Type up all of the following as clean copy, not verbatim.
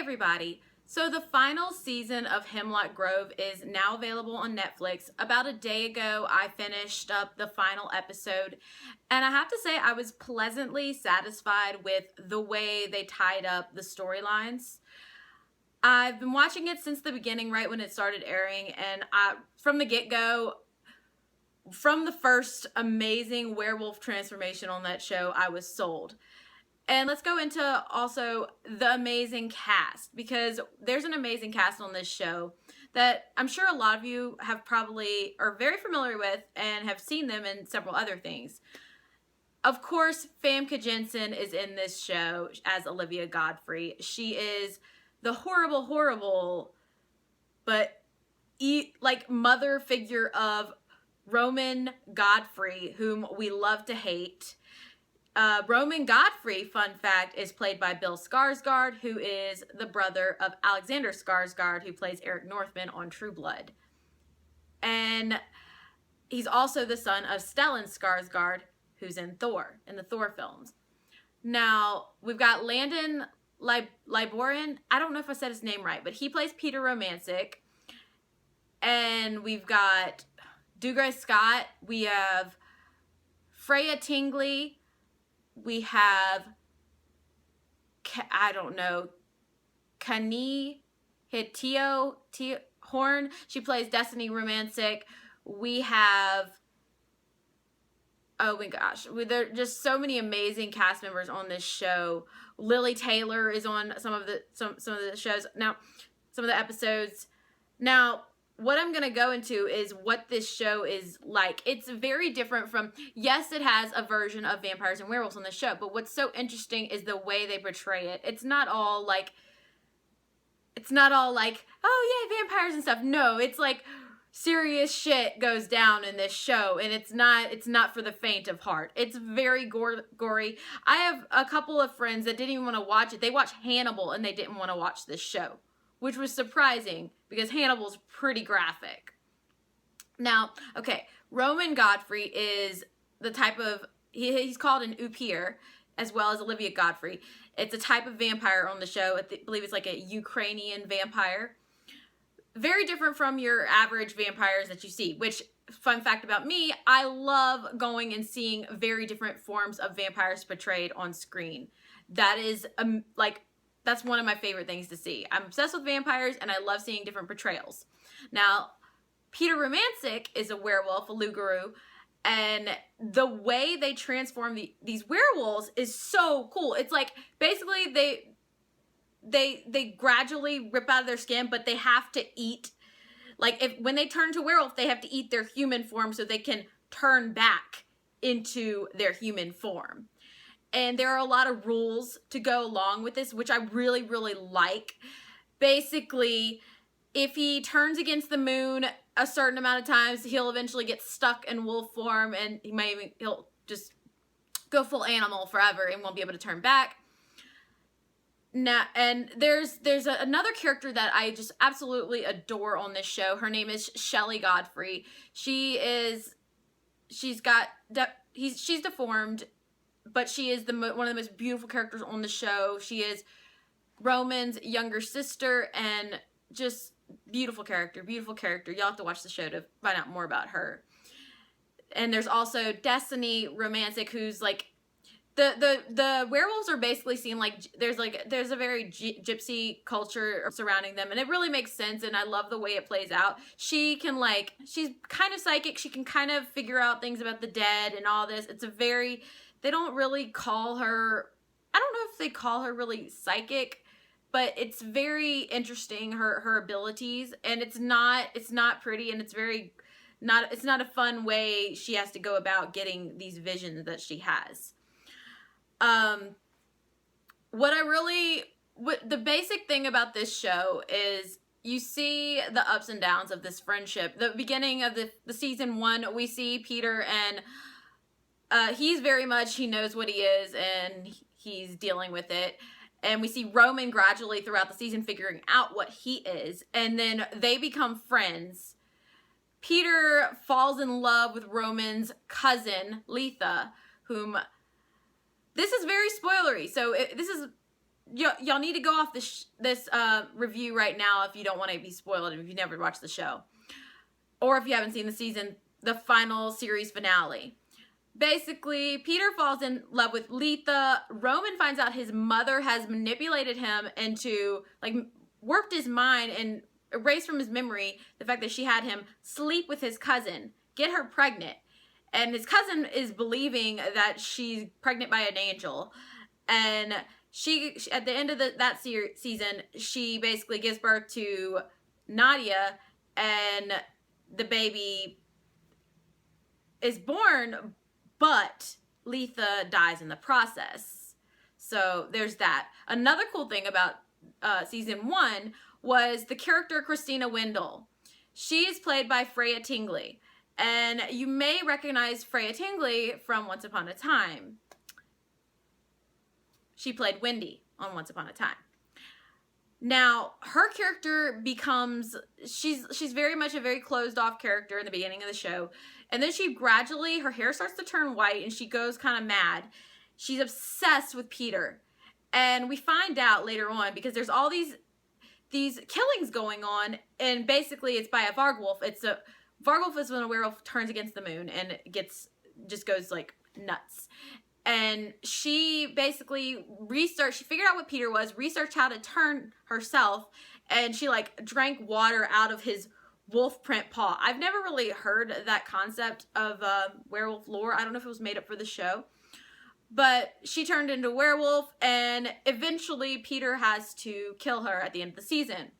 everybody. So the final season of Hemlock Grove is now available on Netflix. About a day ago, I finished up the final episode, and I have to say I was pleasantly satisfied with the way they tied up the storylines. I've been watching it since the beginning, right when it started airing, and from the get-go, from the first amazing werewolf transformation on that show, I was sold. And let's go into also the amazing cast, because there's an amazing cast on this show that I'm sure a lot of you have probably are very familiar with and have seen them in several other things. Of course, Famke Janssen is in this show as Olivia Godfrey. She is the horrible, but like mother figure of Roman Godfrey, whom we love to hate. Roman Godfrey, fun fact, is played by Bill Skarsgård, who is the brother of Alexander Skarsgård, who plays Eric Northman on True Blood. And he's also the son of Stellan Skarsgård, who's in Thor, in the Thor films. Now, we've got Landon Liborin. I don't know if I said his name right, but he plays Peter Romancic. And we've got Dougray Scott. We have Freya Tingley. We have, Kani Hitio Horn. She plays Destiny Romancic. We have, oh my gosh, there are just so many amazing cast members on this show. Lily Taylor is on some of the shows now, some of the episodes. Now, what I'm going to go into is what this show is like. It's very different from, yes, it has a version of vampires and werewolves on the show, but what's so interesting is the way they portray it. It's not all like, oh yeah, vampires and stuff. No, it's like serious shit goes down in this show, and it's not for the faint of heart. It's very gory. I have a couple of friends that didn't even want to watch it. They watched Hannibal and they didn't want to watch this show, which was surprising because Hannibal's pretty graphic. Now, okay, Roman Godfrey is the type of, he's called an Upir, as well as Olivia Godfrey. It's a type of vampire on the show. I believe it's like a Ukrainian vampire. Very different from your average vampires that you see, which, fun fact about me, I love going and seeing very different forms of vampires portrayed on screen. That is, that's one of my favorite things to see. I'm obsessed with vampires, and I love seeing different portrayals. Now, Peter Romancic is a werewolf, a Lugaru, and the way they transform these werewolves is so cool. It's like, basically, they gradually rip out of their skin, but they have to eat, like, when they turn to werewolf, they have to eat their human form so they can turn back into their human form. And there are a lot of rules to go along with this, which I really, really like. Basically, if he turns against the moon a certain amount of times, he'll eventually get stuck in wolf form, and he'll just go full animal forever and won't be able to turn back. Now, and there's another character that I just absolutely adore on this show. Her name is Shelley Godfrey. She's deformed, but she is one of the most beautiful characters on the show. She is Roman's younger sister, and just beautiful character. Y'all have to watch the show to find out more about her. And there's also Destiny Romancic, who's like, the werewolves are basically seen like, there's a very gypsy culture surrounding them, and it really makes sense, and I love the way it plays out. She's kind of psychic. She can kind of figure out things about the dead and all this. They don't really call her, I don't know if they call her really psychic, but it's very interesting, her abilities, and it's not pretty, and it's not a fun way she has to go about getting these visions that she has. The basic thing about this show is you see the ups and downs of this friendship. The beginning of the season 1, we see Peter, and he knows what he is, and he's dealing with it. And we see Roman gradually throughout the season figuring out what he is, and then they become friends. Peter falls in love with Roman's cousin, Letha, whom, this is very spoilery, so this is y'all need to go off this review right now if you don't want to be spoiled and if you never watched the show, or if you haven't seen the final series finale. Basically, Peter falls in love with Letha. Roman finds out his mother has manipulated him into, like, warped his mind and erased from his memory the fact that she had him sleep with his cousin, get her pregnant. And his cousin is believing that she's pregnant by an angel. And she at the end of that season, she basically gives birth to Nadia, and the baby is born, but Letha dies in the process. So there's that. Another cool thing about season 1 was the character Christina Wendell. She is played by Freya Tingley. And you may recognize Freya Tingley from Once Upon a Time. She played Wendy on Once Upon a Time. Now, her character becomes, she's very much a very closed off character in the beginning of the show. And then she gradually, her hair starts to turn white and she goes kind of mad. She's obsessed with Peter. And we find out later on, because there's all these killings going on, and basically it's by a Vargwolf. Vargwolf is when a werewolf turns against the moon and just goes like nuts. And she basically she figured out what Peter was, researched how to turn herself, and she like drank water out of his wolf print paw. I've never really heard that concept of werewolf lore. I don't know if it was made up for the show. But she turned into a werewolf, and eventually Peter has to kill her at the end of the season.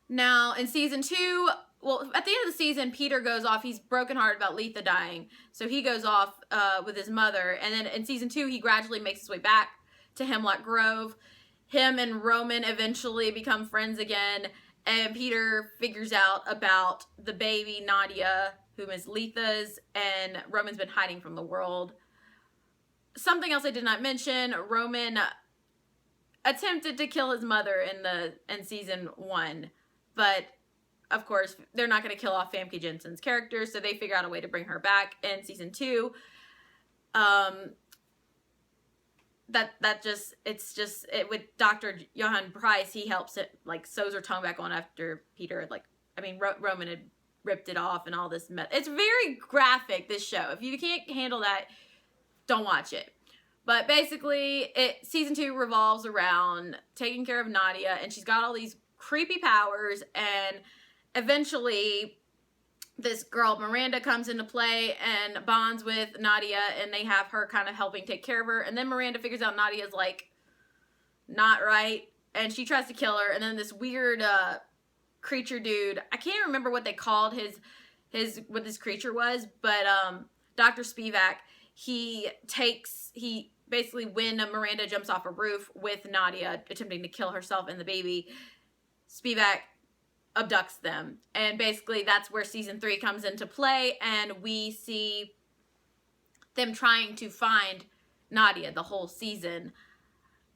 Now, in season 2, well, at the end of the season, Peter goes off. He's brokenhearted about Letha dying, so he goes off with his mother. And then in season 2, he gradually makes his way back to Hemlock Grove. Him and Roman eventually become friends again, and Peter figures out about the baby, Nadia, whom is Letha's, and Roman's been hiding from the world. Something else I did not mention, Roman attempted to kill his mother in season 1, but of course they're not going to kill off Famke Janssen's character, so they figure out a way to bring her back in season 2. With Dr. Johann Price, he helps it, like, sews her tongue back on after Peter, Roman had ripped it off and all this mess. It's very graphic, this show. If you can't handle that, don't watch it. But basically, season 2 revolves around taking care of Nadia, and she's got all these creepy powers, and eventually this girl, Miranda, comes into play and bonds with Nadia, and they have her kind of helping take care of her, and then Miranda figures out Nadia's, like, not right, and she tries to kill her, and then this weird creature dude, I can't remember what they called what this creature was, but Dr. Spivak, basically, when Miranda jumps off a roof with Nadia attempting to kill herself and the baby, Spivak abducts them. And basically that's where season 3 comes into play, and we see them trying to find Nadia the whole season.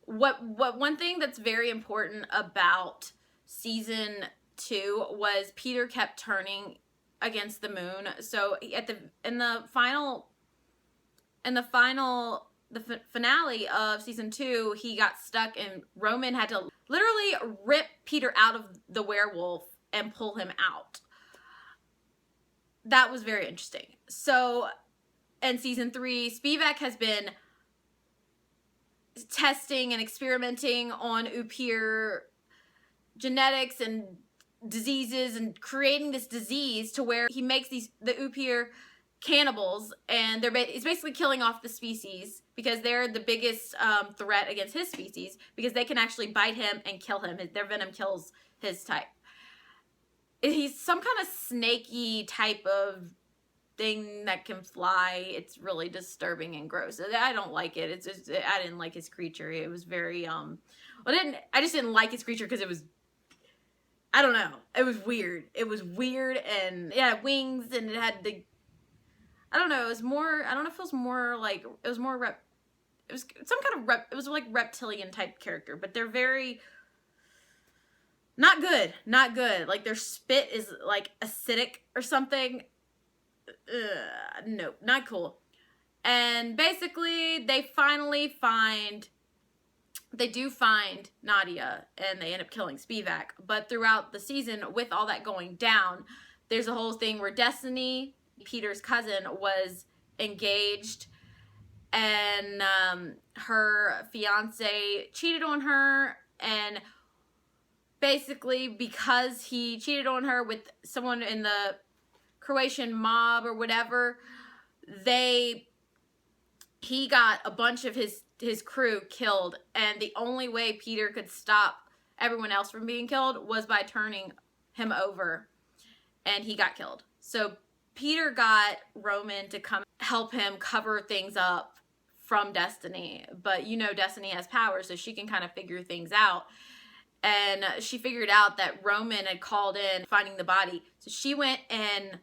One thing that's very important about season 2 was Peter kept turning against the moon. So in the finale of season 2, he got stuck, and Roman had to literally rip Peter out of the werewolf and pull him out. That was very interesting. So in season 3, Spivak has been testing and experimenting on Upir genetics and diseases, and creating this disease to where he makes the Upir cannibals, and he's basically killing off the species because they're the biggest threat against his species, because they can actually bite him and kill him. Their venom kills his type. He's some kind of snaky type of thing that can fly. It's really disturbing and gross. I don't like it. It's just, I didn't like his creature. It was very I just didn't like his creature because it was, I don't know, it was weird. It was weird, and it had wings, and it had the, I don't know, it was more, I don't know if it was more like, it was more it was some kind of it was like reptilian type character, but they're very, not good. Like, their spit is like acidic or something. Nope, not cool. And basically, they finally find they do find Nadia and they end up killing Spivak. But throughout the season, with all that going down, there's a whole thing where Destiny, Peter's cousin, was engaged, and her fiance cheated on her, and basically because he cheated on her with someone in the Croatian mob or whatever, he got a bunch of his crew killed, and the only way Peter could stop everyone else from being killed was by turning him over, and he got killed. So Peter got Roman to come help him cover things up from Destiny, but you know Destiny has power, so she can kind of figure things out. And she figured out that Roman had called in finding the body, so she went and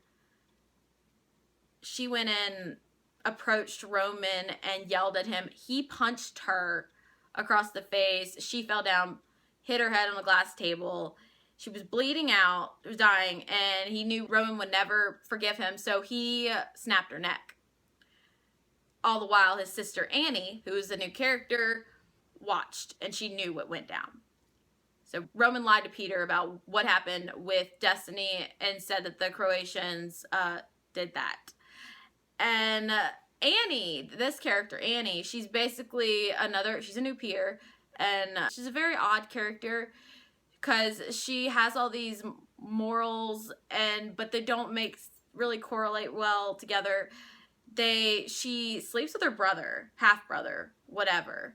approached Roman and yelled at him. He punched her across the face. She fell down, hit her head on the glass table. She was bleeding out, was dying, and he knew Roman would never forgive him, so he snapped her neck. All the while, his sister Annie, who is the new character, watched, and she knew what went down. So Roman lied to Peter about what happened with Destiny and said that the Croatians did that. And Annie, this character, Annie, she's basically she's a new peer, and she's a very odd character because she has all these morals, but they don't really correlate well together. She sleeps with her brother, half-brother, whatever,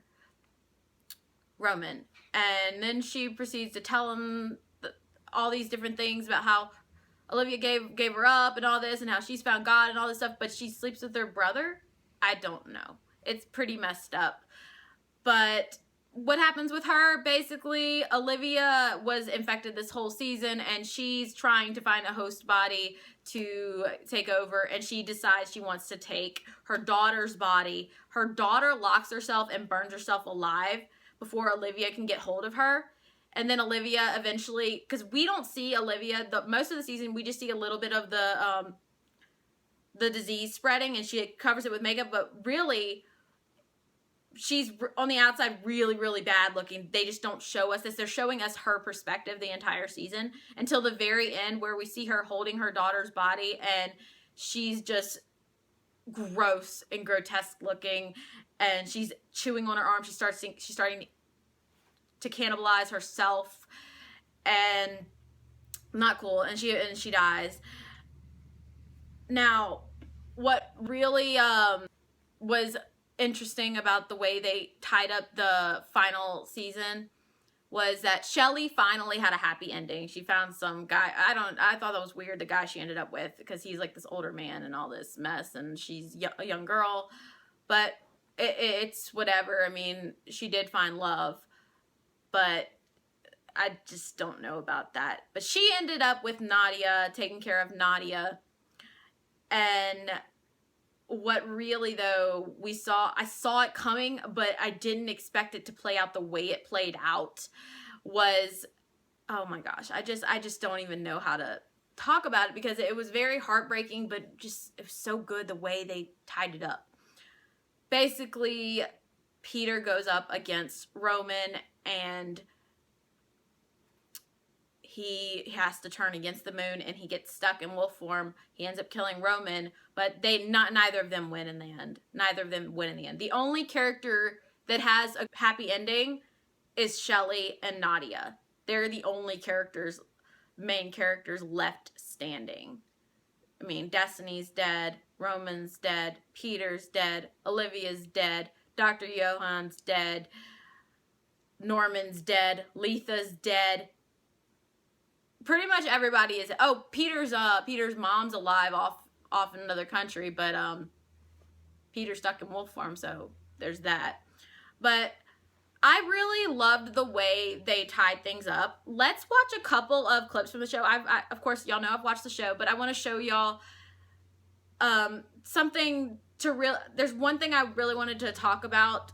Roman, and then she proceeds to tell him all these different things about how Olivia gave her up and all this, and how she's found God and all this stuff, but she sleeps with her brother? I don't know. It's pretty messed up. But what happens with her? Basically, Olivia was infected this whole season, and she's trying to find a host body to take over, and she decides she wants to take her daughter's body. Her daughter locks herself and burns herself alive before Olivia can get hold of her. And then Olivia eventually, because we don't see Olivia, most of the season, we just see a little bit of the disease spreading, and she covers it with makeup, but really, she's on the outside really, really bad looking. They just don't show us this. They're showing us her perspective the entire season until the very end, where we see her holding her daughter's body, and she's just gross and grotesque looking, and she's chewing on her arm. She's starting to cannibalize herself, and not cool, and she dies. Now, what really was interesting about the way they tied up the final season was that Shelley finally had a happy ending. She found some guy. I thought that was weird, the guy she ended up with, because he's like this older man and all this mess, and she's a young girl, but it's whatever. I mean, she did find love, but I just don't know about that. But she ended up with Nadia, taking care of Nadia. And what really, though, I saw it coming, but I didn't expect it to play out the way it played out, was, oh my gosh, I just don't even know how to talk about it, because it was very heartbreaking, but it was so good the way they tied it up. Basically, Peter goes up against Roman, and he has to turn against the moon, and he gets stuck in wolf form. He ends up killing Roman, but neither of them win in the end. The only character that has a happy ending is Shelley and Nadia. They're the only main characters left standing. I mean, Destiny's dead, Roman's dead, Peter's dead, Olivia's dead, Dr. Johann's dead, Norman's dead, Letha's dead. Pretty much everybody is. Oh, Peter's mom's alive off in another country, but Peter's stuck in wolf form, so there's that. But I really loved the way they tied things up. Let's watch a couple of clips from the show. Of course, y'all know I've watched the show, but I want to show y'all something there's one thing I really wanted to talk about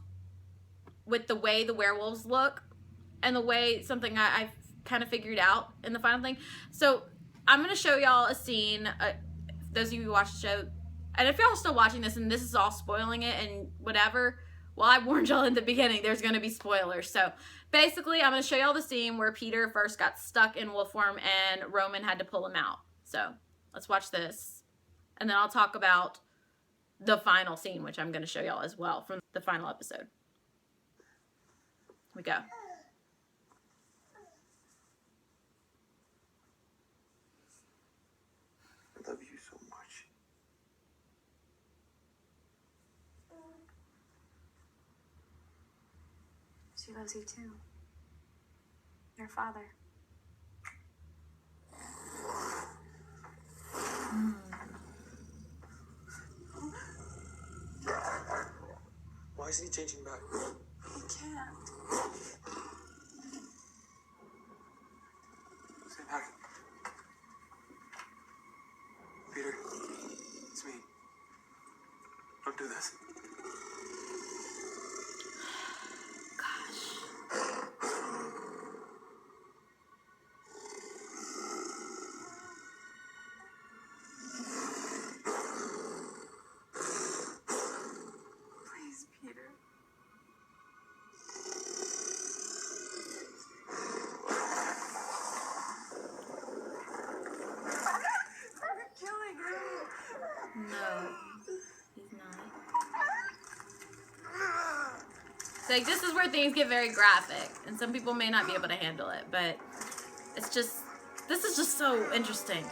with the way the werewolves look, and the way something I've kind of figured out in the final thing. So I'm going to show y'all a scene, those of you who watch the show, and if y'all are still watching this and this is all spoiling it and whatever, Well, I warned y'all in the beginning there's going to be spoilers. So basically, I'm going to show y'all the scene where Peter first got stuck in wolf form and Roman had to pull him out. So let's watch this. And then I'll talk about the final scene, which I'm going to show y'all as well from the final episode. Here we go. I love you so much. She loves you too. Your father. Why is he changing back? He can't. Stay back. Peter, it's me. Don't do this. Please, Peter. You're killing him. No, he's not. So like, this is where things get very graphic, and some people may not be able to handle it, but it's just, this is just so interesting.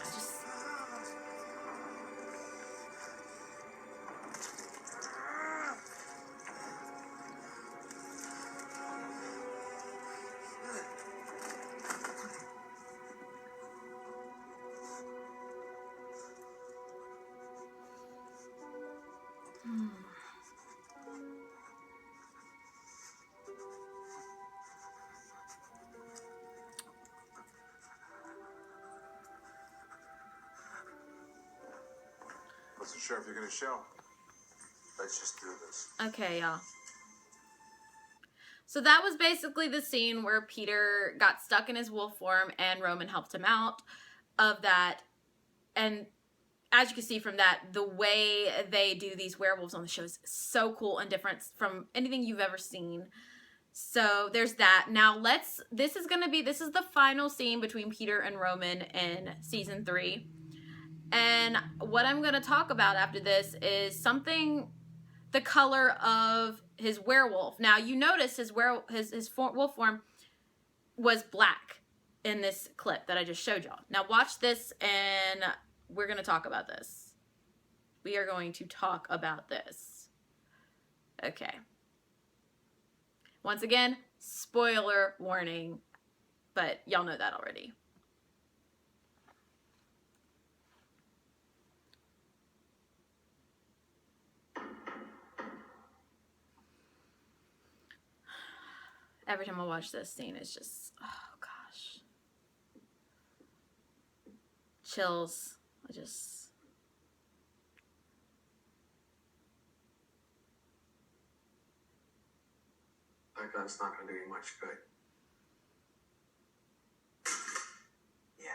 Wasn't sure if you're gonna show. Let's just do this. Okay, y'all. So that was basically the scene where Peter got stuck in his wolf form and Roman helped him out of that. And as you can see from that, the way they do these werewolves on the show is so cool and different from anything you've ever seen. So there's that. Now this is the final scene between Peter and Roman in season 3. And what I'm going to talk about after this is the color of his werewolf. Now you notice his wolf form was black in this clip that I just showed y'all. Now watch this and we're going to talk about this. We are going to talk about this. Okay. Once again, spoiler warning, but y'all know that already. Every time I watch this scene, it's just, oh gosh. Chills. That gun's not gonna do you much good. Yeah.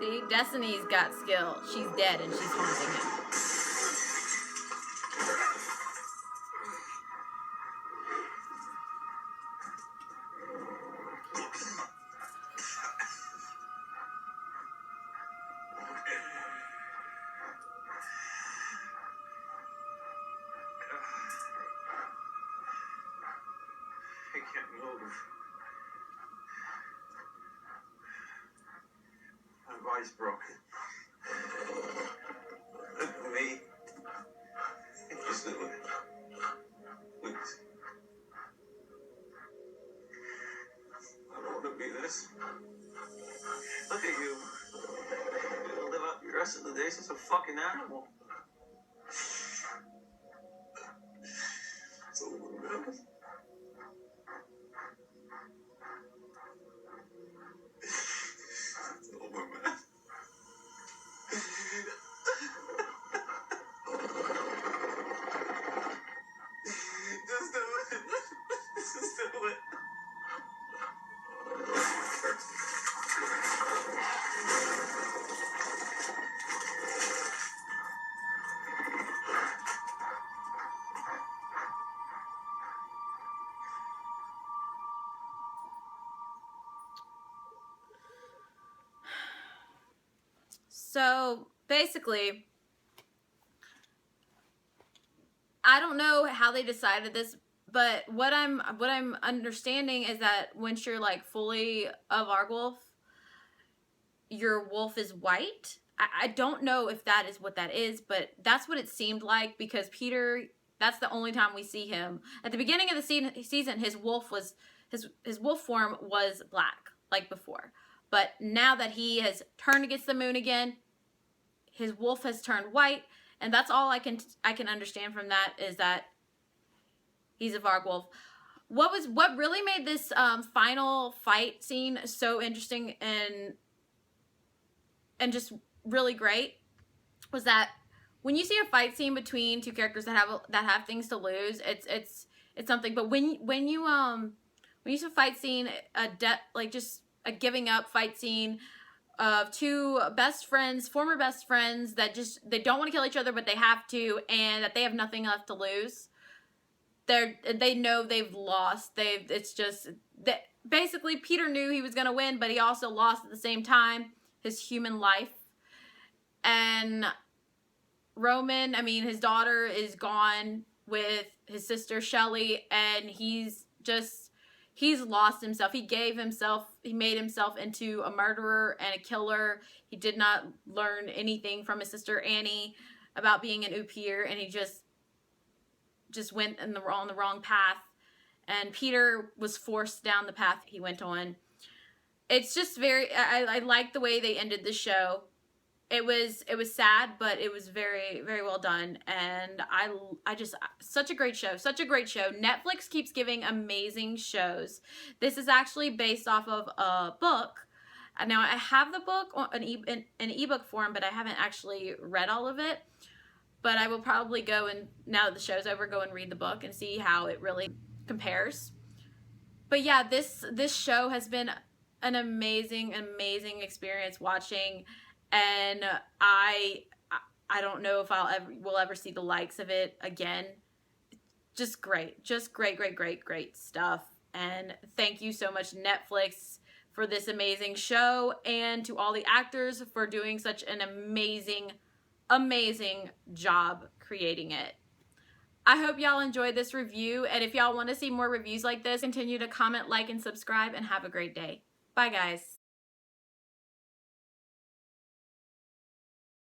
See, Destiny's got skill. She's dead and she's haunting him. I can't move. My body's broken. Look at me. Just do it. Please. I don't want to be this. Look at you. You're gonna live out the rest of the days as a fucking animal. Oh, my man. Just do it. Just do it. So basically, I don't know how they decided this, but what I'm understanding is that once you're like fully a Vargwolf, your wolf is white. I don't know if that is what that is, but that's what it seemed like, because Peter, that's the only time we see him. At the beginning of the season, his wolf form was black, like before. But now that he has turned against the moon again, his wolf has turned white, and that's all I can understand from that, is that he's a Vargwolf. What really made this final fight scene so interesting and just really great was that when you see a fight scene between two characters that have things to lose, it's something. But when you see a fight scene, like just a giving up fight scene of two former best friends that they don't want to kill each other, but they have to, and that they have nothing left to lose. They know they've lost. It's just that basically Peter knew he was going to win, but he also lost at the same time his human life. And Roman, I mean, his daughter is gone with his sister Shelly, and he's lost himself. He made himself into a murderer and a killer. He did not learn anything from his sister Annie about being an Oupir, and he just went on the wrong path. And Peter was forced down the path he went on. It's just I like the way they ended the show. It was sad, but it was very, very well done. And I just, such a great show. Netflix keeps giving amazing shows. This is actually based off of a book. Now, I have the book in ebook form, but I haven't actually read all of it. But I will probably go, and now that the show's over, go and read the book and see how it really compares. But yeah, this show has been an amazing experience watching. And I don't know if we'll ever see the likes of it again. Just great stuff. And thank you so much, Netflix, for this amazing show, and to all the actors for doing such an amazing job creating it. I hope y'all enjoyed this review, and if y'all want to see more reviews like this, continue to comment, like, and subscribe, and have a great day. Bye, guys.